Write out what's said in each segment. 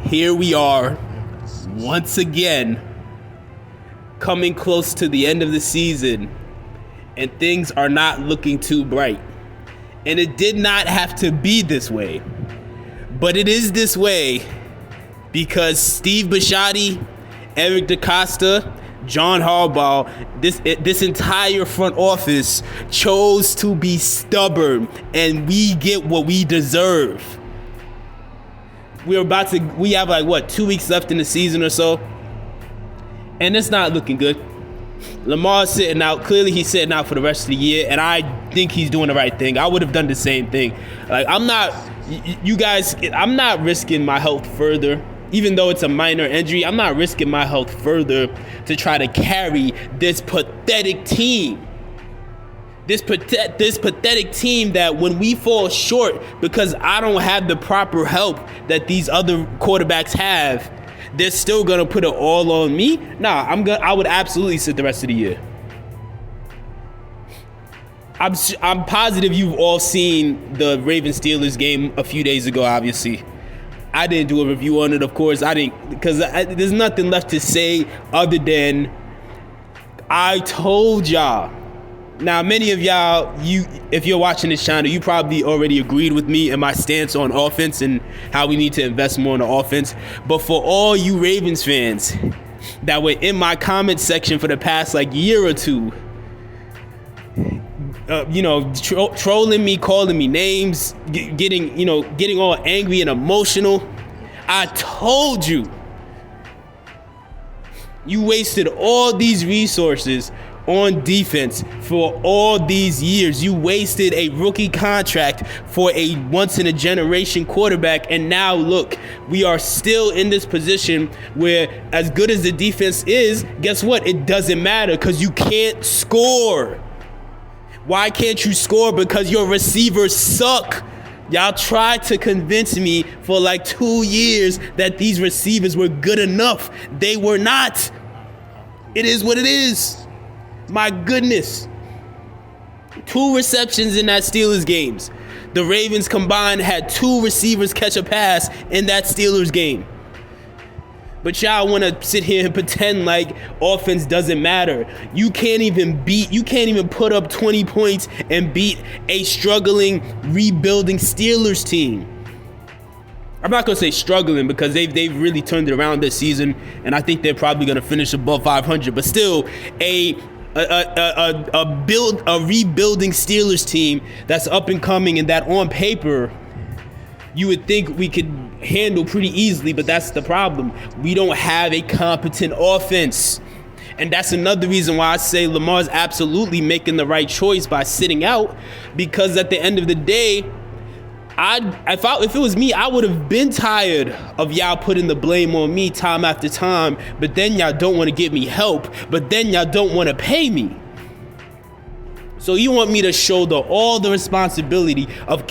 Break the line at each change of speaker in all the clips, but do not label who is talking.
here we are once again coming close to the end of the season, and things are not looking too bright. And it did not have to be this way, but it is this way because Steve Bisciotti, Eric DaCosta, John Harbaugh, this entire front office chose to be stubborn, and we get what we deserve. We have 2 weeks left in the season or so, and it's not looking good. Lamar's sitting out. Clearly he's sitting out for the rest of the year, and I think he's doing the right thing. I would have done the same thing. I'm not risking my health further. Even though it's a minor injury, I'm not risking my health further to try to carry this pathetic team. This pathetic team that when we fall short because I don't have the proper help that these other quarterbacks have, they're still gonna put it all on me. Nah, I would absolutely sit the rest of the year. I'm positive you've all seen the Ravens-Steelers game a few days ago, obviously. I didn't do a review on it, of course. I didn't, because there's nothing left to say other than I told y'all. Now, many of y'all, if you're watching this channel, you probably already agreed with me in my stance on offense and how we need to invest more in the offense. But for all you Ravens fans that were in my comment section for the past year or two, trolling me, calling me names, getting all angry and emotional. I told you. You wasted all these resources on defense for all these years. You wasted a rookie contract for a once-in-a-generation quarterback, and now look, we are still in this position where, as good as the defense is, guess what? It doesn't matter because you can't score. Why can't you score? Because your receivers suck. Y'all tried to convince me for 2 years that these receivers were good enough. They were not. It is what it is. My goodness. 2 receptions in that Steelers games. The Ravens combined had 2 receivers catch a pass in that Steelers game. But y'all want to sit here and pretend like offense doesn't matter. You can't even put up 20 points and beat a struggling, rebuilding Steelers team. I'm not going to say struggling because they've really turned it around this season, and I think they're probably going to finish above 500. But still, a rebuilding Steelers team that's up and coming, and that on paper you would think we could handle pretty easily, but that's the problem. We don't have a competent offense. And that's another reason why I say Lamar's absolutely making the right choice by sitting out, because at the end of the day, if it was me, I would have been tired of y'all putting the blame on me time after time, but then y'all don't want to give me help, but then y'all don't want to pay me. So you want me to shoulder all the responsibility of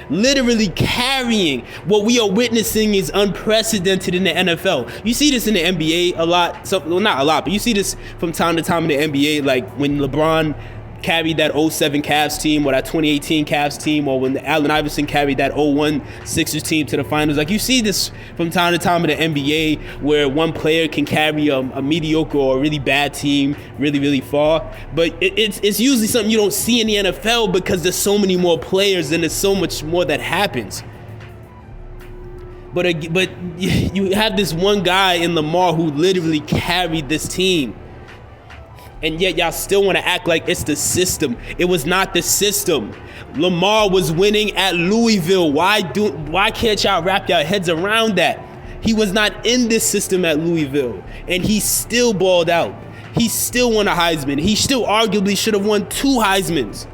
literally carrying what we are witnessing is unprecedented in the NFL. You see this in the NBA a lot. Not a lot, but you see this from time to time in the NBA, like when LeBron carried that 07 Cavs team or that 2018 Cavs team, or when Allen Iverson carried that 01 Sixers team to the finals. You see this from time to time in the NBA where one player can carry a mediocre or a really bad team really, really far. But it's usually something you don't see in the NFL because there's so many more players and there's so much more that happens. But you have this one guy in Lamar who literally carried this team. And yet y'all still want to act like it's the system. It was not the system. Lamar was winning at Louisville. Why can't y'all wrap your heads around that? He was not in this system at Louisville, and he still balled out. He still won a Heisman. He still arguably should have won 2 Heismans.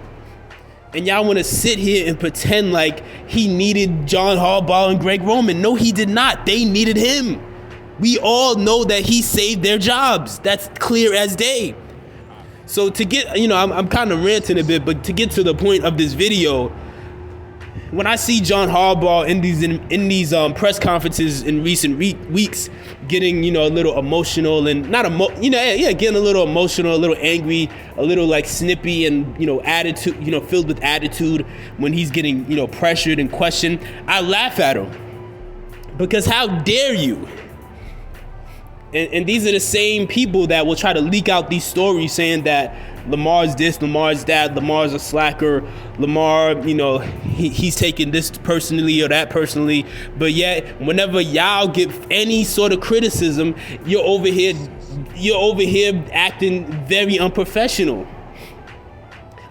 And y'all want to sit here and pretend like he needed John Harbaugh and Greg Roman. No, he did not. They needed him. We all know that he saved their jobs. That's clear as day. So to get, I'm kind of ranting a bit, but to get to the point of this video, when I see John Harbaugh in these press conferences in recent weeks, getting a little emotional and getting a little emotional, a little angry, a little snippy and attitude, filled with attitude when he's getting pressured and questioned, I laugh at him Because how dare you? And these are the same people that will try to leak out these stories saying that Lamar's this, Lamar's that, Lamar's a slacker, Lamar, he's taking this personally or that personally. But yet, whenever y'all get any sort of criticism, you're over here acting very unprofessional.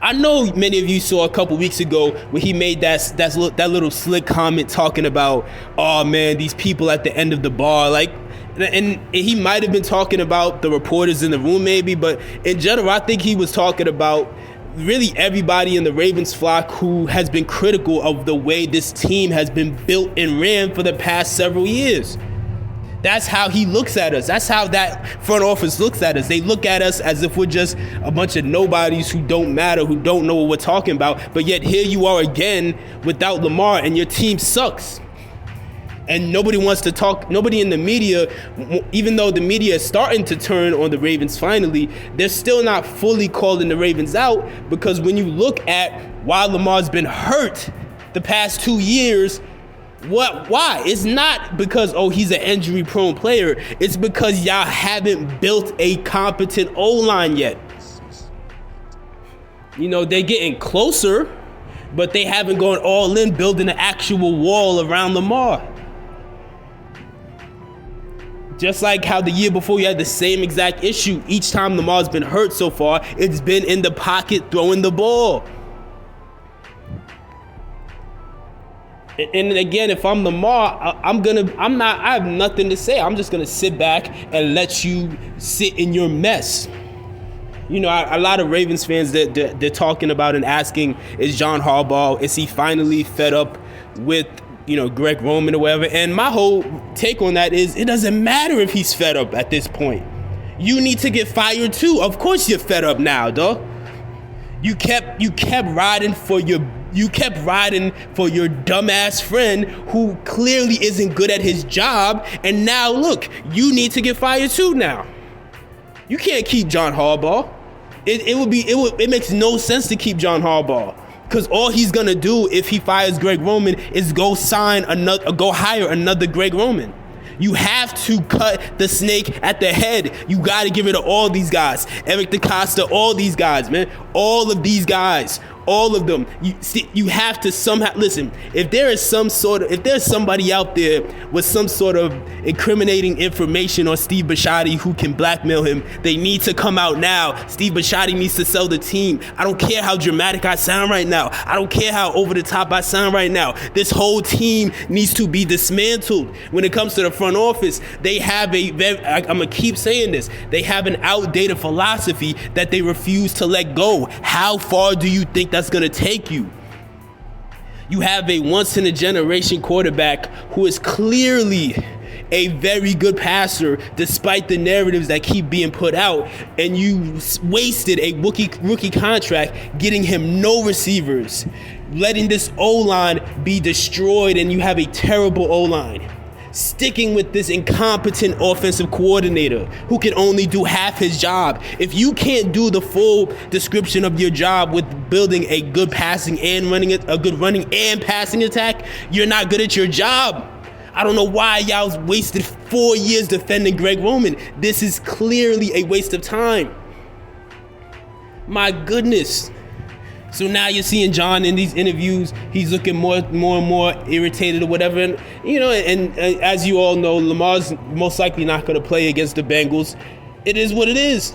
I know many of you saw a couple weeks ago when he made that little slick comment talking about, oh man, these people at the end of the bar, and he might have been talking about the reporters in the room maybe, but in general, I think he was talking about really everybody in the Ravens flock who has been critical of the way this team has been built and ran for the past several years. That's how he looks at us. That's how that front office looks at us. They look at us as if we're just a bunch of nobodies who don't matter, who don't know what we're talking about. But yet here you are again without Lamar and your team sucks. And nobody wants to talk, nobody in the media, even though the media is starting to turn on the Ravens finally, they're still not fully calling the Ravens out, because when you look at why Lamar's been hurt the past 2 years, why? It's not because, he's an injury-prone player. It's because y'all haven't built a competent O-line yet. They're getting closer, but they haven't gone all in building an actual wall around Lamar. Just like how the year before you had the same exact issue. Each time Lamar's been hurt so far, it's been in the pocket throwing the ball. And again, if I'm Lamar, I have nothing to say. I'm just gonna sit back and let you sit in your mess. A lot of Ravens fans that they're talking about and asking, is John Harbaugh, is he finally fed up with Greg Roman or whatever? And my whole take on that is, it doesn't matter if he's fed up at this point. You need to get fired too. Of course you're fed up now, dog. You kept riding for your dumbass friend who clearly isn't good at his job, and now look, you need to get fired too now. You can't keep John Harbaugh. It makes no sense to keep John Harbaugh. Because all he's gonna do if he fires Greg Roman is go hire another Greg Roman. You have to cut the snake at the head. You got to get rid of all these guys. Eric DeCosta, all these guys, man. All of these guys. All of them. You have to somehow listen. If there's somebody out there with some sort of incriminating information on Steve Bisciotti who can blackmail him, they need to come out now. Steve Bisciotti needs to sell the team. I don't care how dramatic I sound right now. I don't care how over the top I sound right now. This whole team needs to be dismantled. When it comes to the front office, they have I'm gonna keep saying this. They have an outdated philosophy that they refuse to let go. How far do you think that's going to take you? You have a once-in-a-generation quarterback who is clearly a very good passer despite the narratives that keep being put out, and you wasted a rookie contract getting him no receivers, letting this O-line be destroyed, and you have a terrible O-line. Sticking with this incompetent offensive coordinator who can only do half his job. If you can't do the full description of your job with building a good passing and a good running and passing attack, you're not good at your job. I don't know why y'all wasted 4 years defending Greg Roman. This is clearly a waste of time. My goodness. So now you're seeing John in these interviews. He's looking more and more irritated or whatever. And as you all know, Lamar's most likely not going to play against the Bengals. It is what it is.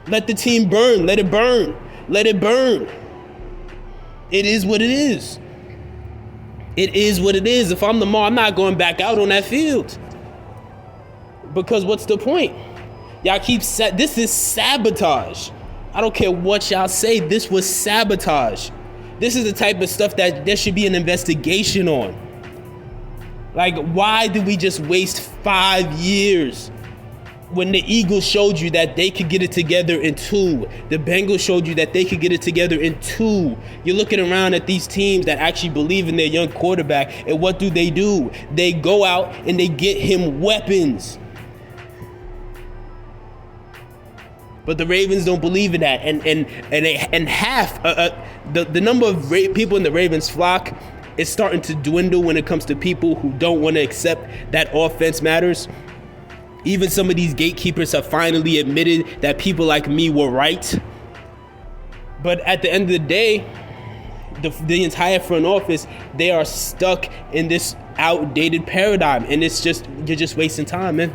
Let the team burn. Let it burn. Let it burn. It is what it is. It is what it is. If I'm Lamar, I'm not going back out on that field. Because what's the point? Y'all this is sabotage. I don't care what y'all say, this was sabotage. This is the type of stuff that there should be an investigation on. Like, why did we just waste 5 years when the Eagles showed you that they could get it together in 2? The Bengals showed you that they could get it together in 2. You're looking around at these teams that actually believe in their young quarterback, and what do? They go out and they get him weapons. But the Ravens don't believe in that, and half the number of people in the Ravens flock is starting to dwindle when it comes to people who don't want to accept that offense matters. Even some of these gatekeepers have finally admitted that people like me were right. But at the end of the day, the entire front office, they are stuck in this outdated paradigm, and you're just wasting time, man.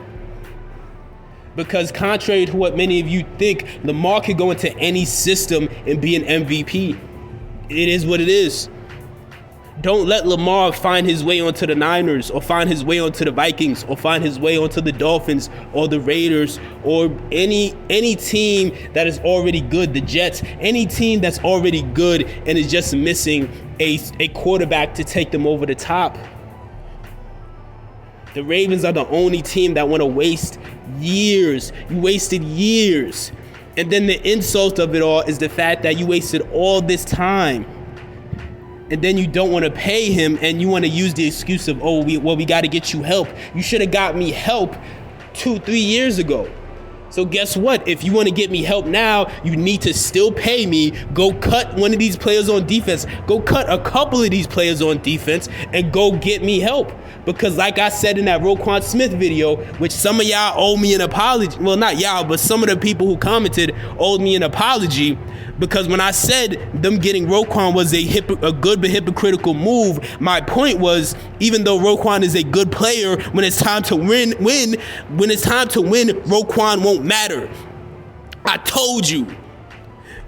Because contrary to what many of you think, Lamar could go into any system and be an MVP. It is what it is. Don't let Lamar find his way onto the Niners, or find his way onto the Vikings, or find his way onto the Dolphins or the Raiders, or any team that is already good, the Jets, any team that's already good and is just missing a quarterback to take them over the top. The Ravens are the only team that want to waste years. You wasted years. And then the insult of it all is the fact that you wasted all this time. And then you don't want to pay him, and you want to use the excuse of, we got to get you help. You should have got me help 2-3 years ago. So guess what? If you want to get me help now, you need to still pay me. Go cut one of these players on defense. Go cut a couple of these players on defense and go get me help. Because like I said in that Roquan Smith video, which some of y'all owe me an apology. Well, not y'all, but some of the people who commented owed me an apology. Because when I said them getting Roquan was a good but hypocritical move, my point was, even though Roquan is a good player, when it's time to win, Roquan won't matter. I told you.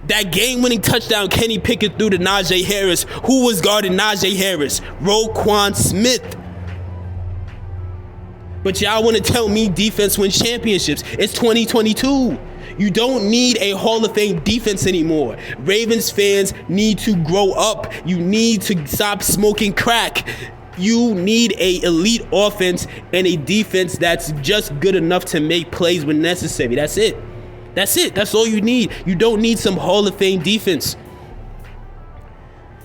That game-winning touchdown Kenny Pickett threw to Najee Harris. Who was guarding Najee Harris? Roquan Smith. But y'all want to tell me defense wins championships. It's 2022. You don't need a Hall of Fame defense anymore. Ravens fans need to grow up. You need to stop smoking crack. You need a elite offense and a defense that's just good enough to make plays when necessary. That's it. That's all you need. You don't need some Hall of Fame defense.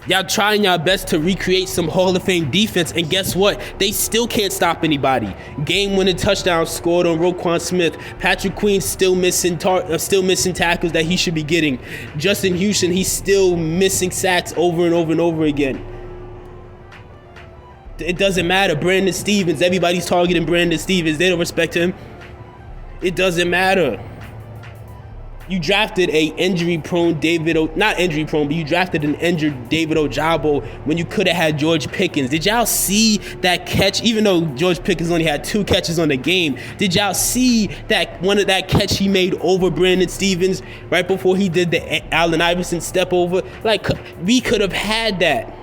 Y'all trying y'all best to recreate some Hall of Fame defense, and guess what? They still can't stop anybody. Game-winning touchdown scored on Roquan Smith. Patrick Queen still missing tackles that he should be getting. Justin Houston, he's still missing sacks over and over and over again. It doesn't matter. Brandon Stevens, everybody's targeting Brandon Stevens. They don't respect him. It doesn't matter. You drafted you drafted an injured David Ojabo when you could have had George Pickens. Did y'all see that catch? Even though George Pickens only had 2 catches on the game, did y'all see that catch he made over Brandon Stevens right before he did the Allen Iverson step over? Like, we could have had that,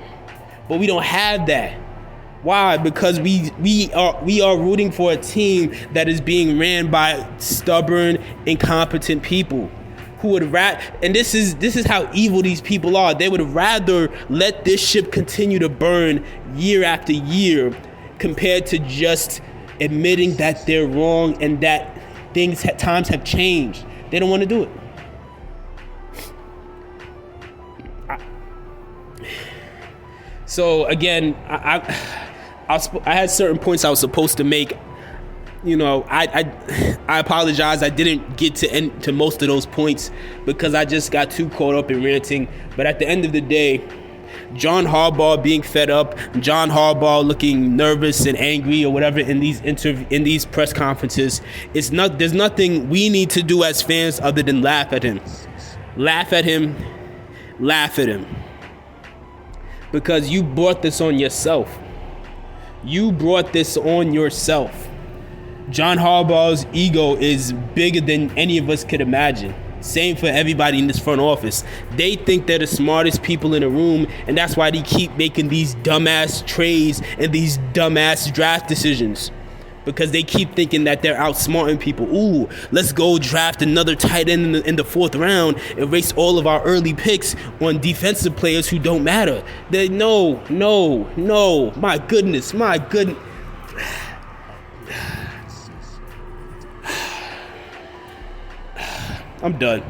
but we don't have that. Why? Because we are rooting for a team that is being ran by stubborn, incompetent people who would and this is how evil these people are. They would rather let this ship continue to burn year after year compared to just admitting that they're wrong and that times have changed. They don't want to do it. So again, I had certain points I was supposed to make. You know, I apologize. I didn't get to most of those points because I just got too caught up in ranting. But at the end of the day, John Harbaugh being fed up, John Harbaugh looking nervous and angry or whatever in these press conferences, there's nothing we need to do as fans other than laugh at him. Laugh at him. Laugh at him. Because you brought this on yourself. You brought this on yourself. John Harbaugh's ego is bigger than any of us could imagine. Same for everybody in this front office. They think they're the smartest people in the room, and that's why they keep making these dumbass trades and these dumbass draft decisions. Because they keep thinking that they're outsmarting people. Ooh, let's go draft another tight end in the 4th round and waste all of our early picks on defensive players who don't matter. No. My goodness. I'm done.